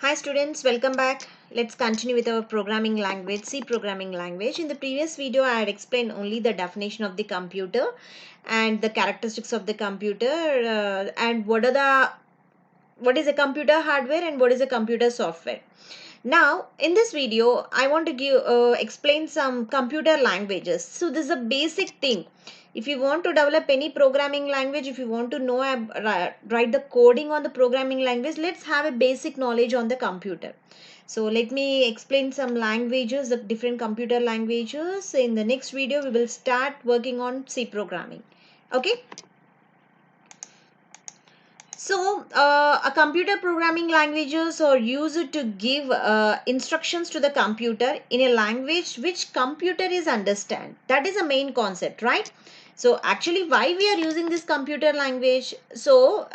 Hi students, welcome back. Let's continue with our programming language, C programming language. In the previous video, I had explained only the definition of the computer and the characteristics of the computer and what is a computer hardware and what is a computer software. Now, in this video, I want to explain some computer languages. So this is a basic thing. If you want to develop any programming language, if you want to know write the coding on the programming language, let's have a basic knowledge on the computer. So let me explain some languages, the different computer languages. In the next video, we will start working on C programming. Okay. So, a computer programming languages are used to give instructions to the computer in a language which computer is understand. That is a main concept, right? So, actually, why we are using this computer language? So,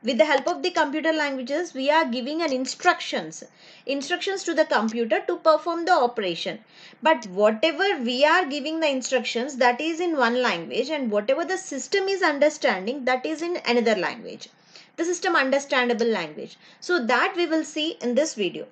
with the help of the computer languages, we are giving an instructions to the computer to perform the operation. But whatever we are giving the instructions, that is in one language, and whatever the system is understanding, that is in another language, the system understandable language. So that we will see in this video.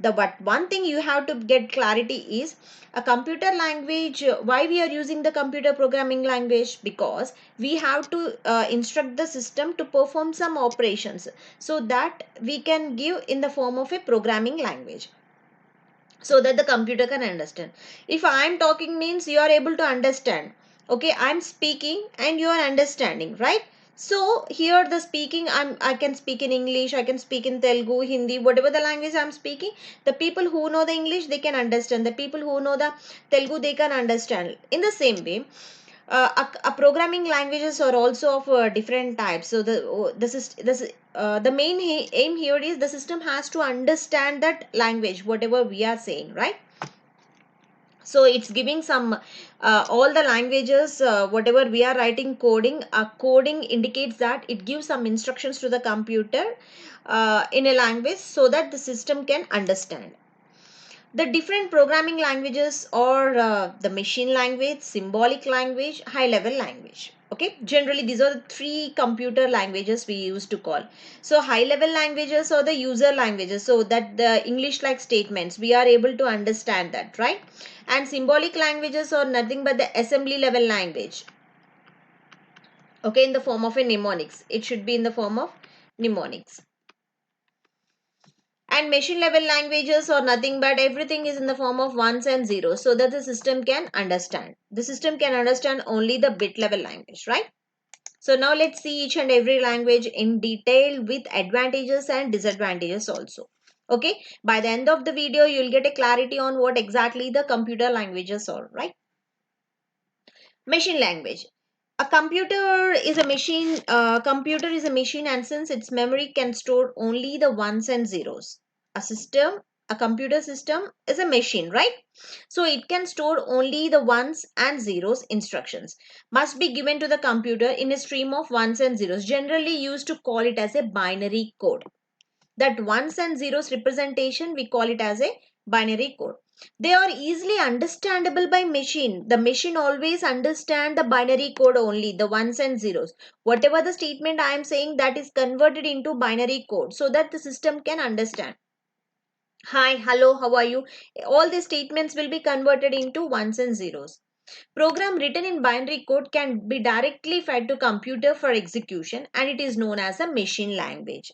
But one thing you have to get clarity is a computer language. Why we are using the computer programming language? Because we have to instruct the system to perform some operations, so that we can give in the form of a programming language, so that the computer can understand. If I am talking means you are able to understand. Okay, I am speaking and you are understanding, right? So here the speaking, I can speak in English, I can speak in Telugu, Hindi, whatever the language I am speaking. The people who know the English, they can understand. The people who know the Telugu, they can understand. In the same way, programming languages are also of different types. So the main aim here is the system has to understand that language, whatever we are saying, right? So it's giving some all the languages, whatever we are writing coding, coding indicates that it gives some instructions to the computer in a language, so that the system can understand. The different programming languages are the machine language, symbolic language, high level language. Okay, generally these are the three computer languages we used to call. So high level languages are the user languages, so that the English like statements we are able to understand that, right? And symbolic languages are nothing but the assembly level language. Okay, in the form of a mnemonics. It should be in the form of mnemonics. And machine level languages are nothing but everything is in the form of ones and zeros, so that the system can understand. The system can understand only the bit level language, right? So now let's see each and every language in detail with advantages and disadvantages also. Okay, by the end of the video, you'll get a clarity on what exactly the computer languages are, right? Machine language. A computer is a machine. Computer is a machine, and since its memory can store only the ones and zeros. A computer system is a machine, right? So it can store only the ones and zeros. Instructions must be given to the computer in a stream of ones and zeros, generally used to call it as a binary code. That ones and zeros representation, we call it as a binary code. They are easily understandable by machine. The machine always understand the binary code only, the ones and zeros. Whatever the statement I am saying, that is converted into binary code, so that the system can understand. Hi, hello, how are you? All these statements will be converted into ones and zeros. Program written in binary code can be directly fed to computer for execution, and it is known as a machine language.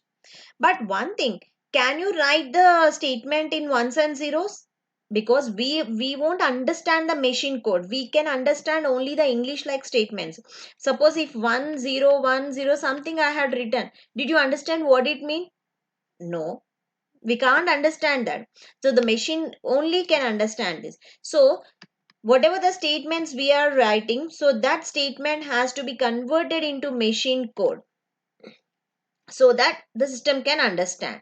But one thing, can you write the statement in ones and zeros? Because we won't understand the machine code. We can understand only the English like statements. Suppose if 1010 something I had written, did you understand what it mean? No, we can't understand that. So the machine only can understand this. So whatever the statements we are writing, so that statement has to be converted into machine code, so that the system can understand.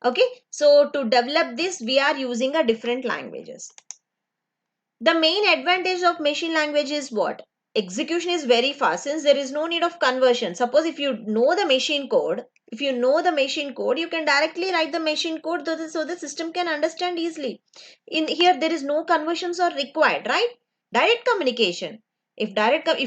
Okay, so to develop this, we are using a different languages. The main advantage of machine language is what? Execution is very fast, since there is no need of conversion. Suppose if you know the machine code, you can directly write the machine code, so the system can understand easily. In here, there is no conversions are required, right? Direct communication. If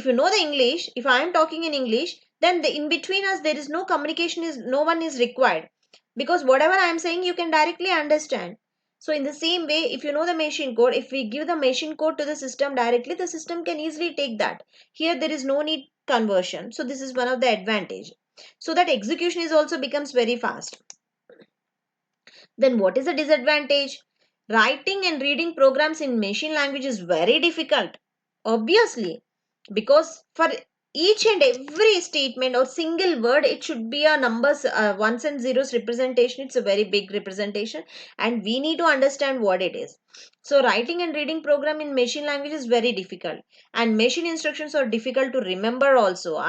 you know the English, if I am talking in English, then in between us there is no communication, is no one is required. because whatever I am saying you can directly understand. So in the same way, if you know the machine code, if we give the machine code to the system directly, the system can easily take that. Here there is no need conversion, so this is one of the advantage, so that execution is also becomes very fast. Then what is the disadvantage? Writing and reading programs in machine language is very difficult. Obviously, because for each and every statement or single word, it should be a numbers, ones and zeros representation. It's a very big representation, and we need to understand what it is. So writing and reading program in machine language is very difficult, and machine instructions are difficult to remember also.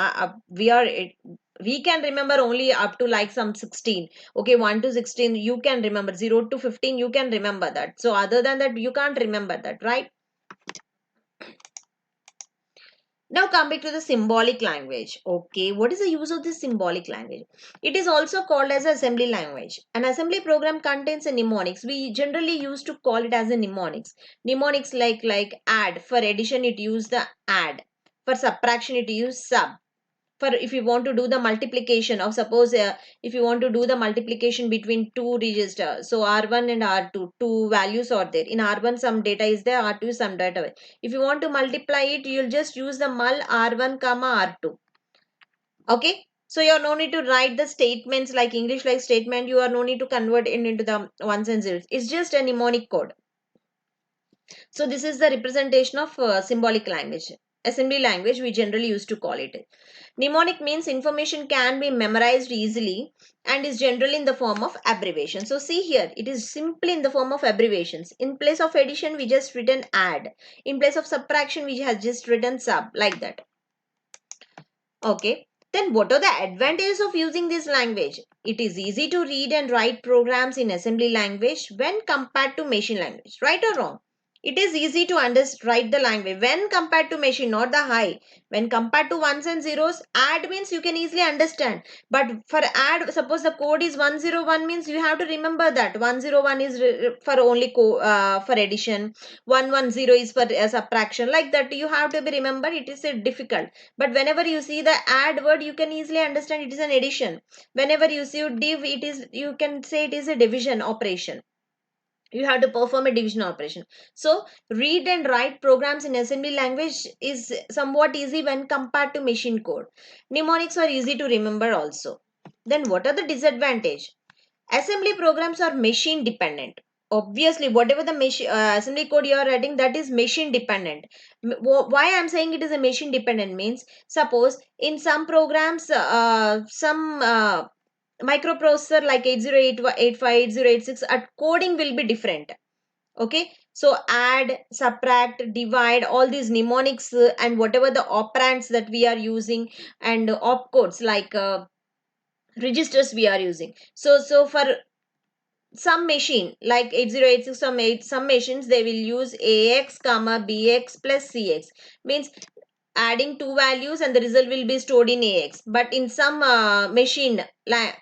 We can remember only up to like some 16. Okay, 1 to 16 you can remember, 0 to 15 you can remember that. So other than that you can't remember that, right? Now coming to the symbolic language. Okay, what is the use of this symbolic language? It is also called as assembly language. An assembly program contains a mnemonics. We generally used to call it as a mnemonics. Mnemonics like add. For addition it use the add. For subtraction it use sub. For if you want to do the multiplication of, suppose if you want to do the multiplication between two registers, so r1 and r2, two values are there. In r1 some data is there, r2 some data. If you want to multiply it, you'll just use the mul r1 comma r2. Okay, so you are no need to write the statements like English like statement. You are no need to convert it into the ones and zeros. It's just a mnemonic code. So this is the representation of symbolic language. Assembly language we generally used to call it. Mnemonic means information can be memorized easily and is generally in the form of abbreviation. So see here, it is simply in the form of abbreviations. In place of addition, we just written add. In place of subtraction, we have just written sub, like that. Okay. Then what are the advantages of using this language? It is easy to read and write programs in assembly language when compared to machine language. Right or wrong? It is easy to write the language when compared to machine, not the high. When compared to ones and zeros, add means you can easily understand. But for add, suppose the code is 101 means you have to remember that 101 is for only for addition, 110 is for subtraction. Like that, you have to be remember. It is difficult. But whenever you see the add word, you can easily understand it is an addition. Whenever you see div, it is, you can say it is a division operation. You have to perform a division operation. So read and write programs in assembly language is somewhat easy when compared to machine code. Mnemonics are easy to remember also. Then what are the disadvantage? Assembly programs are machine dependent. Obviously whatever the assembly code you are writing, that is machine dependent. Why I am saying it is a machine dependent means, suppose in some programs some microprocessor like 8085 at coding will be different. Okay, so add, subtract, divide, all these mnemonics and whatever the operands that we are using, and opcodes like registers we are using. So for some machine like 8086, some machines they will use ax comma bx plus cx, means adding two values and the result will be stored in ax. But in some machine like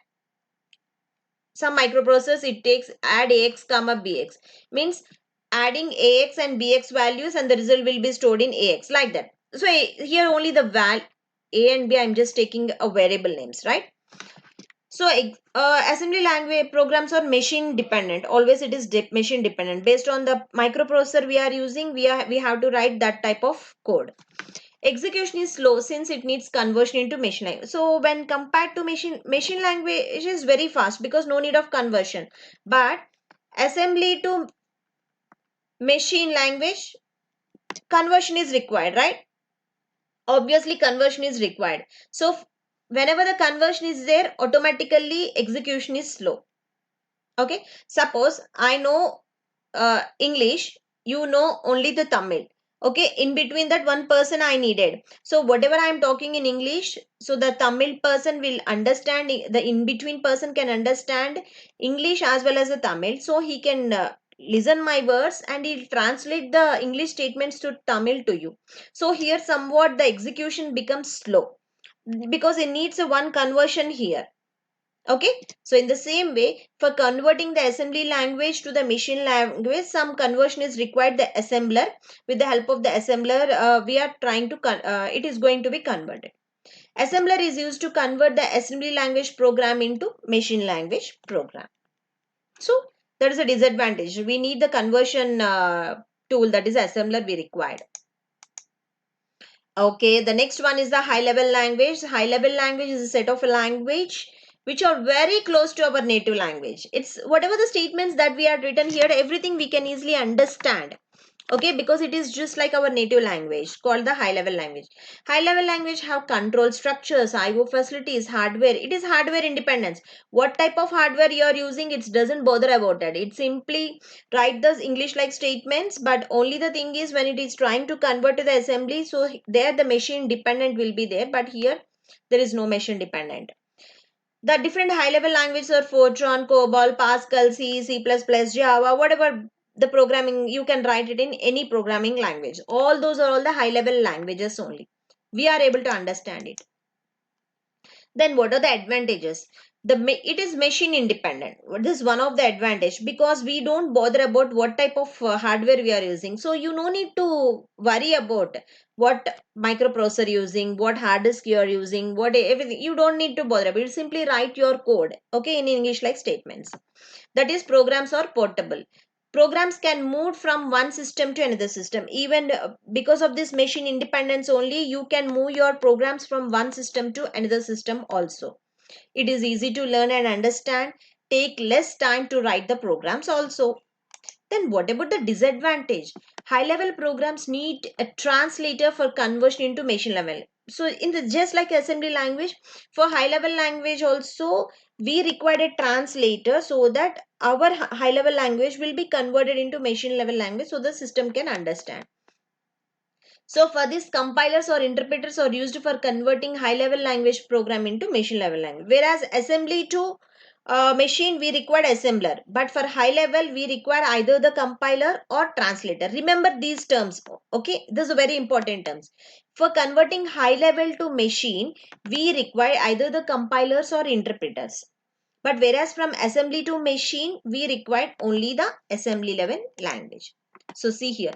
some microprocessors, it takes add ax comma bx, means adding ax and bx values and the result will be stored in ax, like that. So here only the val a and b, I'm just taking a variable names, right? So assembly language programs are machine dependent. Always it is machine dependent. Based on the microprocessor we are using, we have to write that type of code. Execution is slow since it needs conversion into machine language. So when compared to machine language is very fast because no need of conversion. But assembly to machine language, conversion is required, right? Obviously conversion is required. So whenever the conversion is there, automatically execution is slow. Okay, suppose I know English, you know only the Tamil. Okay, in between that one person I needed. So whatever I am talking in English, so the Tamil person will understand, the in between person can understand English as well as the Tamil. So he can listen my words and he'll translate the English statements to Tamil to you. So here somewhat the execution becomes slow because it needs a one conversion here. Okay, so in the same way, for converting the assembly language to the machine language, some conversion is required. The assembler, with the help of the assembler, we are trying to it is going to be converted. Assembler is used to convert the assembly language program into machine language program. So there is a disadvantage. We need the conversion tool, that is assembler we required. Okay, the next one is the high level language. High level language is a set of language which are very close to our native language. It's whatever the statements that we are written here, everything we can easily understand. Okay, because it is just like our native language called the high level language. High level language have control structures, IO facilities, hardware. It is hardware independence. What type of hardware you are using, it doesn't bother about that. It simply write those English like statements, but only the thing is when it is trying to convert to the assembly, so there the machine dependent will be there, but here there is no machine dependent. The different high level languages are Fortran, COBOL, Pascal, C, C++, Java, whatever the programming, you can write it in any programming language. All those are all the high level languages only. We are able to understand it. Then what are the advantages? It is machine independent. This is one of the advantage, because we don't bother about what type of hardware we are using. So you no need to worry about what microprocessor using, what hard disk you are using, what everything. You don't need to bother about. You simply write your code, okay, in English like statements. That is, programs are portable. Programs can move from one system to another system. Even because of this machine independence only, you can move your programs from one system to another system also. It is easy to learn and understand, take less time to write the programs also. Then what about the disadvantage? High level programs need a translator for conversion into machine level. So in the just like assembly language, for high level language also we require a translator, so that our high level language will be converted into machine level language so the system can understand. So for this, compilers or interpreters are used for converting high level language program into machine level language. Whereas assembly to machine, we require assembler. But for high level, we require either the compiler or translator. Remember these terms. Okay, these are very important terms. For converting high level to machine, we require either the compilers or interpreters. But whereas from assembly to machine, we require only the assembly level language. So see here,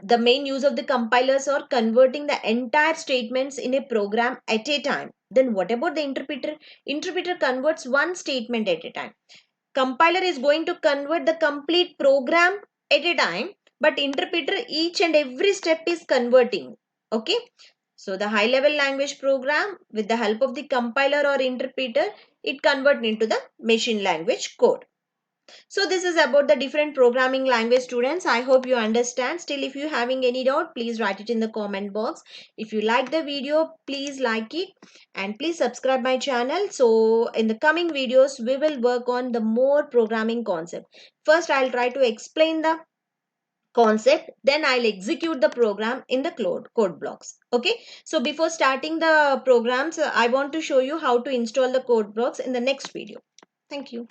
the main use of the compilers are converting the entire statements in a program at a time. Then what about the interpreter? Interpreter converts one statement at a time. Compiler is going to convert the complete program at a time, but interpreter each and every step is converting. Okay. So the high level language program, with the help of the compiler or interpreter, it convert into the machine language code. So this is about the different programming language, students. I hope you understand. Still, if you having any doubt, please write it in the comment box. If you like the video, please like it and please subscribe my channel. So in the coming videos, we will work on the more programming concept. First, I'll try to explain the concept, then I'll execute the program in the code blocks. Okay, so before starting the programs, I want to show you how to install the code blocks in the next video. Thank you.